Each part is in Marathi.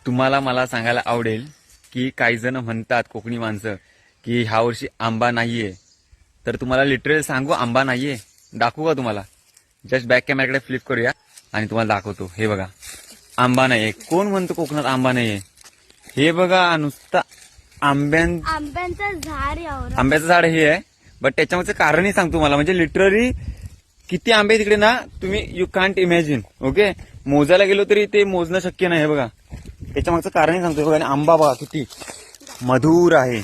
तुम्हाला मला सांगायला आवडेल की काही जण म्हणतात कोकणी माणसं की ह्या वर्षी आंबा नाहीये, तर तुम्हाला लिटरल सांगू आंबा नाहीये. दाखवू का तुम्हाला? जस्ट बॅक कॅमेराकडे फ्लिप करूया आणि तुम्हाला दाखवतो. हे बघा, आंबा नाहीये. कोण म्हणतो कोकणात आंबा नाहीये? हे बघा, नुसता आंब्यांचं झाड एवढं. आंब्याचं झाड हे आहे. बट त्याच्यामागचं कारणही सांगतो मला, म्हणजे लिटरली किती आंबे तिकडे ना, तुम्ही यू कांट इमॅजिन. ओके, मोजायला गेलो तरी ते मोजणं शक्य नाही. हे बघा, त्याच्यामागचं कारणही सांगतो. बघा, आणि आंबा बघा किती मधुर आहे.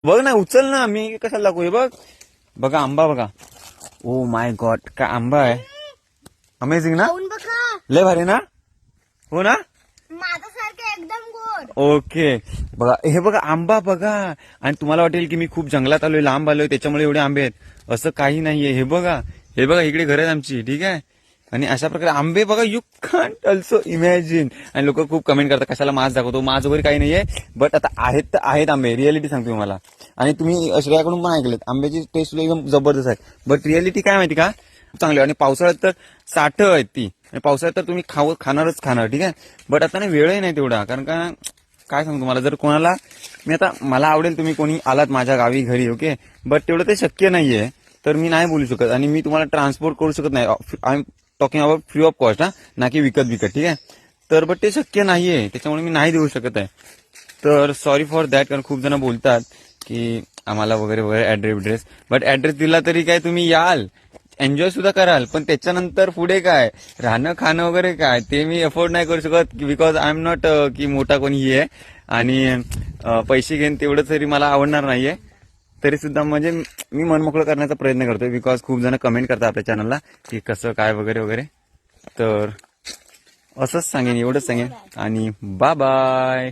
बघ ना, उचल ना, मी कशाला दाखवू. हे बघ, बघा आंबा बघा. ओ माय गॉड, काय आंबा आहे. अमेझिंग ना, खाऊन बघा. लय भारी ना. हो ना. माझ्यासारखं एकदम गोड. ओके, बघा हे बघा आंबा बघा. आणि तुम्हाला वाटेल की मी खूप जंगलात आलोय, लांब आलोय, त्याच्यामुळे एवढे आंबे आहेत. असं काही नाहीये. हे बघा, हे बघा, इकडे घर आहेत आमची. ठीक आहे, आणि अशा प्रकारे आंबे बघा, यू कांट ऑल्सो इमॅजिन. आणि लोक खूप कमेंट करतात कशाला मास दाखवतो. मास वगैरे काही नाहीये, बट आता आहेत तर आहेत आंबे. रिअलिटी सांगतो तुम्हाला. आणि तुम्ही श्रेयाकडून पण ऐकलेत, आंब्याची टेस्ट एकदम जबरदस्त आहे. बट रिअलिटी काय माहिती का, चांगली. आणि पावसाळ्यात तर साठ आहेत ती, आणि पावसाळ्यात तर तुम्ही खाणारच खाणार. ठीक आहे, बट आता ना वेळही नाही तेवढा. कारण का काय सांगतो तुम्हाला, जर कोणाला मी आता मला आवडेल तुम्ही कोणी आलात माझ्या गावी घरी, ओके, बट तेवढं ते शक्य नाहीये, तर मी नाही बोलू शकत. आणि मी तुम्हाला ट्रान्सपोर्ट करू शकत नाही. I am talking about free of cost, हा, ना की विकत. ठीक आहे, तर बट ते शक्य नाहीये, त्याच्यामुळे मी नाही देऊ शकत आहे. तर सॉरी फॉर दॅट. कारण खूप जण बोलतात की आम्हाला वगैरे वगैरे ऍड्रेस, बट ऍड्रेस दिला तरी काय तुम्ही याल, एन्जॉय सुद्धा कराल, पण त्याच्यानंतर पुढे काय राहणं खाणं वगैरे काय ते मी अफोर्ड नाही करू शकत. बिकॉज आय एम नॉट की मोठा कोणी आहे, आणि पैसे घेऊन तेवढं तरी मला आवडणार नाहीये. तरी सुद्धा म्हणजे मी मनमोकळं करण्याचा प्रयत्न करतोय. बिकॉज खूप जण कमेंट करतात आपल्या चॅनलला की कसं काय वगैरे वगैरे. तर असंच सांगेन, एवढंच सांगेन, आणि बाय बाय.